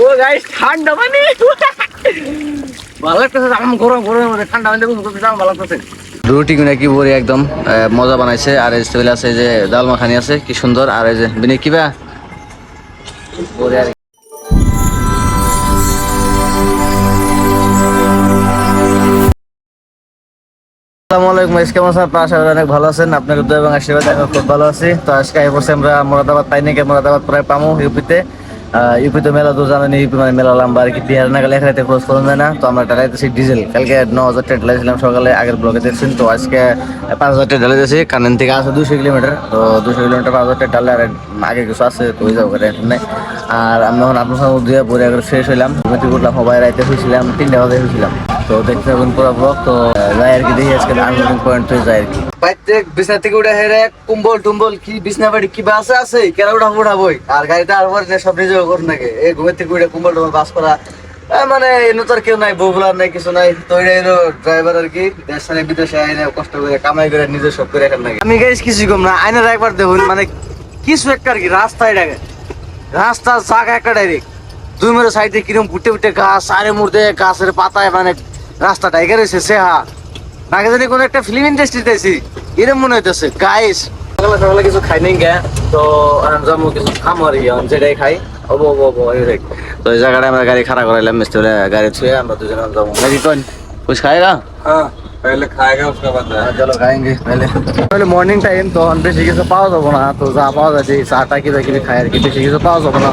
ও guys ঠান্ডা মানে ভালো লাগতেছে। আমার গরম গরমের মধ্যে ঠান্ডা মানে গোসল করতে আমার ভালো লাগতেছে। রুটি কিনে কি বলি একদম মজা বানাইছে। আর এই স্টাইল আছে যে ডাল মাখানি আছে কি সুন্দর। আর এই যে বিনি কিবা বলে আর আসসালামু আলাইকুম। কেমন আছেন আপনারা? আশা করি অনেক ভালো আছেন। আপনার দোয়া এবং আশীর্বাদে আমি খুব ভালো আছি। তো আজকে বসে আমরা মোরাদাবাদ পাই নাকি মোরাদাবাদ প্রায় পামো ইউপিতে। ইউপিতে মেলা তো জানেন, ইউপি মানে মেলা লম্বা আর কি। বিহার নাগালে এক রাতে খোঁজ করুন যায় না। তো আমরা টাকাইতেছি ডিজেল। কালকে 9,000 টাকা ঢালাইছিলাম সকালে, আগের ব্লগে দেখছেন। তো আজকে 5,000 টাকা ঢালাই দিয়েছি। কানেন থেকে আছে 200 কিলোমিটার। তো 200 কিলোমিটার 5,000 টাকা ঢালে। আর আগে কিছু আছে তো ওই যাবো টেনশন নেই। আর আমি যখন আপনার সঙ্গে দিয়ে পরে একবার ফ্রেশ হইলাম, ঘুমিতে উঠলাম, সবাই রাইতে হয়েছিলাম 3টা বাজে হয়েছিলাম। তো দেখতে পাবেন পুরো ব্লগ। তো যাই আর কি, দেখি আজকে আনলডিং পয়েন্ট হয়ে যায় আর কি। বাইতে বিছনা থেকে উঠে হেরে কুম্বল টুম্বল কি বিছনা বাড়ি কি বাস আছে কেরা উঠাবই। আর গাড়িটা আর সব নিজে করুন নাকি এই ঘুমের থেকে উঠে কুম্বল টুম্বল বাস করা মানে এনে তো আর কেউ নাই, বউগুলার নাই, কিছু নাই। তো এলো ড্রাইভার আর কি, দেশে বিদেশে আইনে কষ্ট করে কামাই করে নিজে সব করে এখন নাকি। আমি গাইস কিছু কম না, আইনের একবার দেখুন মানে কিছু একটা আর কি। রাস্তায় ডাকে রাস্তার জায়গা একটা ডাইরেক্ট 2 মেরে সাইডে কিরম ফুটে ফুটে গাছ, আরে মুড়তে গাছের পাতায় মানে রাস্তাটা এগিয়ে রয়েছে। সে আগে জানি কোনো একটা ফিল্ম ইন্ডাস্ট্রিতে আছি এরকম মনে হইতেছে গাইস। সকালে সকালে কিছু খাই নাই গে, তো জন্ম কিছু খামো আর কি, যেটাই খাই হবো হবো। তো এই জায়গাটা আমরা গাড়ি খাড়া করাইলাম, মিস্ত্রি গাড়ি ছুঁয়ে আমরা দুজনে যাবো নাকি। কোন कुछ खाएगा? हाँ पहले खाएगा उसके बाद चलो खाएंगे पहले मॉर्निंग टाइम। तो বেশি কিছু পাওয়া যাবো না, তো যা পাওয়া যাচ্ছে চাটা কি কিনে খাই আর কি। বেশি কিছু পাওয়া যাবো না।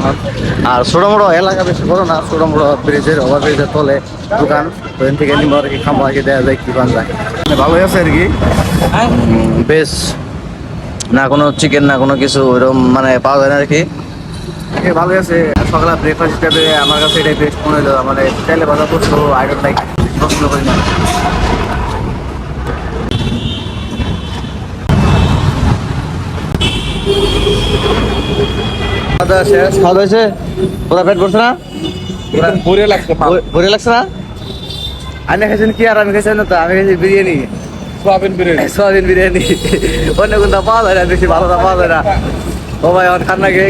আর ছোটো মোটো এলাকা বেশি বড় না, ছোটো মোটো ব্রিজের ওভার ব্রিজের তলে দোকান। তো এখান থেকে নিবো আর কি, খাবো আর কি, দেখা যায় কি পান যায়। ভালোই আছে আর কি, বেশ না কোনো চিকেন না কোনো কিছু ওইরকম মানে পাওয়া যায় না আর কি। ভালোই আছে। সকালে ব্রেকফাস্ট হিসাবে আমার কাছে এটাই বেস্ট মনে হলো। মানে তেলে ভাজা করছো আই ডোন্ট লাইক, পছন্দ করি না। খাওয়া হয়েছে? পুরা পেট ভরছে না? बुरे लगते ভরে লাগছে না? আপনি খাইছেন কি? আর আমি খাইছেন না? তো আমি খাইছি বিরিয়ানি, सोयाबीन बिरयानी সোয়াবিন বিরিয়ানি। অন্য কোনটা পাওয়া যায় না, বেশি ভালোটা পাওয়া যায় না। ও ভাই এখন খান নাকি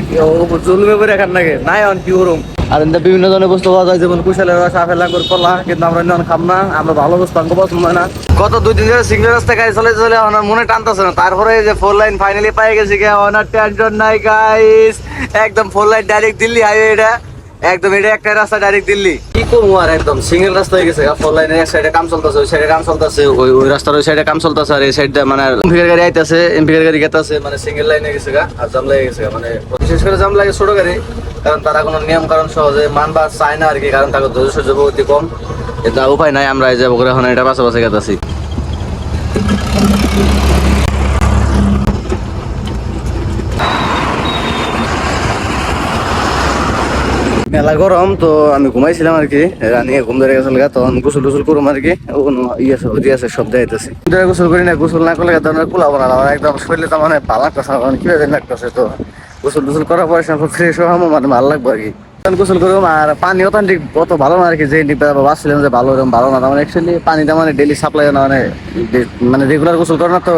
জুলুমে করে খান নাকি নাই অন কি করুম। আর এখানে বিভিন্ন ধরনের বস্তু পাওয়া যায়, যেমন কুশালের রস, আপেল আঙ্গুর কলা। কিন্তু আমরা অন্য খাম না, আমরা ভালো বস্তু আমাকে পছন্দ হয় না। গত 2 দিন ধরে সিঙ্গেল রাস্তায় গাড়ি চলে চলে আমার মনে টানতেছে না। তারপরে যে 4 লাইন ফাইনালি পাই গেছি, অনার টেনশন নাই গাইস। একদম 4 লাইন ডাইরেক্ট দিল্লি হাইওয়ে, এটা একদম এটা একটা রাস্তা ডাইরেক্ট দিল্লি। কি করবো আর, একদম সিঙ্গেল রাস্তা হয়ে গেছে। 4 লাইনের এক সাইডে কাম চলতেছে, ওই সাইডে কাম চলতেছে, ওই রাস্তার ওই সাইডে কাম চলতেছে। আর এই সাইডে মানে এমপির গাড়ি আইতেছে, এমপির গাড়ি গেতেছে, মানে সিঙ্গেল লাইনে গেছে গা। আর জাম লেগে গেছে মানে বিশেষ করে জাম লাগে ছোট গাড়ি, কারণ তারা কোনো নিয়ম কারণ সহজে মানবা চায় না আর কি। কারণ তাকে ধৈর্য সহ্য অতি কম, এটা উপায় নাই। আমরা যাবো করে এখন এটা পাশাপাশি গেতেছি। মেলা গরম, তো আমি ঘুমাইছিলাম আর কি। রানি ঘুম ধরে গেছিল, তখন গোসল টোসল করুম আর কি। ইয়ে আছে সব দেখাইতেছি। গোসল করি না, গোসল না করলে ধরনের কুলাবো না। আমার একদম শরীরে তো মানে ভালো লাগতেছে, কিভাবে লাগতেছে। তো গোসল টোসল করার পরে ফ্রেশ হওয়া মানে ভালো লাগবো আর কি। গোসল করুম। আর পানি অত অত ভালো না আর কি, যে বাঁচছিলাম যে ভালো এরকম ভালো না। মানে অ্যাকচুয়ালি পানিটা মানে ডেলি সাপ্লাই না, মানে রেগুলার গোসল করে না, তো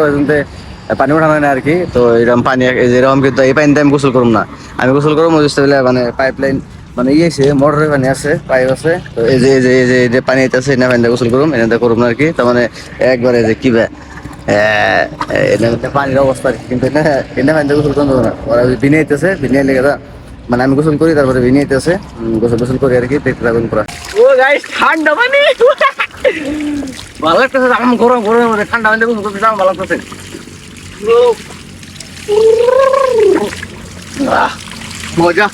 পানি উঠানো হয় না আর কি। তো এরকম পানি যেরকম, কিন্তু এই পানিতে আমি গোসল করুম না। আমি গোসল করবো মানে পাইপ লাইন মানে ইয়েছে, মোটরের পানি আছে, পাইপ আছে। তো এই যে এই যে পানি আছে, এনে পানিতে গোসল করুম, এনে করুম না আর কি। তার মানে একবারে যে কি পানির অবস্থা আর কি। কিন্তু এনে পানিতে গোসল করবো না, ওরা বিনে আইতেছে, বিনে লেগে মানে আমি গোসল করি, তারপরে বিনে আইতেছে, গোসল করি আর কি। দেখতে থাকুন পুরা। ও গাইস ঠান্ডা মানে ভালো লাগতেছে। আমার গরম গরমের মধ্যে ঠান্ডা পানিতে গোসল করতে আমার ভালো লাগতেছে। মজা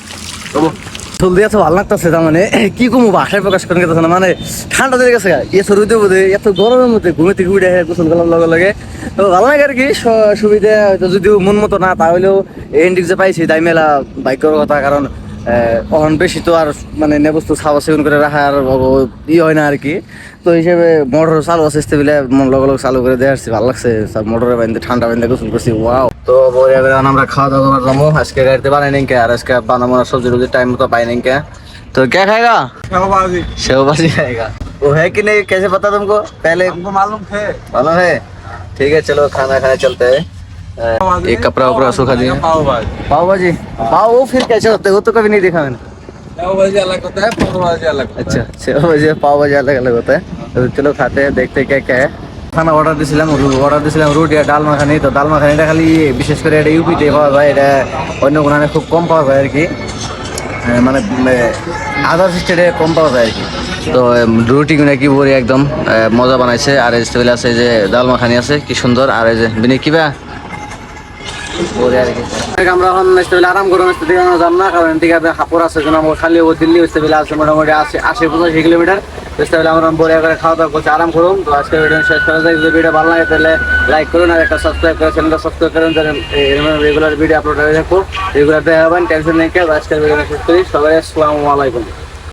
জলদি এত ভালো লাগতেছে। তার মানে কি কমু ভাষায় প্রকাশ করে গেছে না। মানে ঠান্ডা দিয়ে গেছে এ শরীরে বোধে এত গরমের মধ্যে ঘুমে থেকে উঠে গোসল করার লগে লগে তো ভালো লাগে আর কি। সুবিধা হয়তো যদিও মন মতো না, তাহলেও এন্ডিক যে পাইছি তাই মেলা বাইকের কথা। কারণ অহন বেশি তো আর মানে নেবস্তু ছাওয়া সেগুন করে রাখার হয় না আর কি। তো হিসেবে মোটর চালু আছে বলে লগে লগে চালু করে দিয়ে আসছি, ভালো লাগছে। মোটরে বান্ধে ঠান্ডা বান্ধে গোসল করছি, ওয়াও। তো আমরা খাওয়া দাওয়া যাবো আজকে। গাড়িতে বানাই নেই কে, আর আজকে বানাবো না সবজি টবজি টাইম মতো पाई नहीं क्या। तो क्या खाएगा? सेव भाजी खाएगा। वो है कि नहीं, कैसे पता तुमको? पहले हमको मालूम है। ठीक है चलो खाना खाने चलते हैं। एक कपड़ा उपड़ा सूखा दिया। पाव भाजी पाव भाजी, पाव वो फिर कैसे होते? वो तो कभी नहीं देखा मैंने। पाव भाजी अलग होता है, पाव भाजी अलग होता है। अच्छा सेव भाजी पाव भाजी अलग अलग होता है तो चलो खाते हैं देखते हैं क्या क्या है খানা অর্ডার দিছিলাম রুটি আর ডাল মাখানি তো ডাল মাখানিটা খালি বিশেষ করে এটা ইউপিতে পাওয়া যায় এটা অন্য কোনো খুব কম পাওয়া যায় আর কি মানে আদার স্টেটে কম পাওয়া যায় আর কি তো রুটি গুলো কি বলি একদম মজা বানাইছে আর এই স্টেবিল আছে যে ডাল মাখানি আছে কি সুন্দর আর এই যে বিনি কিবা বলে আর কি আমরা এখন স্টেবিল আরাম করুন স্টেবিল আমরা যাব না কারণ এদিকে হাপুর আছে যেন আমরা খালি ও দিল্লি স্টেবিল আছে মোটামুটি 80-85 কিলোমিটার স্টেবিল আমরা বলে করে খাওয়া দাওয়া করছি আরাম করুন তো আজকে ভিডিও শেষ করা যায় যদি ভিডিও ভালো লাগে তাহলে লাইক করুন আর একটা সাবস্ক্রাইব করে চ্যানেলটা সাবস্ক্রাইব করুন যাতে রেগুলার ভিডিও আপলোড হয়ে থাকবো রেগুলার দেওয়া হবেন টেনশন নেই আজকের ভিডিও শেষ করি সবাই আসসালামু আলাইকুম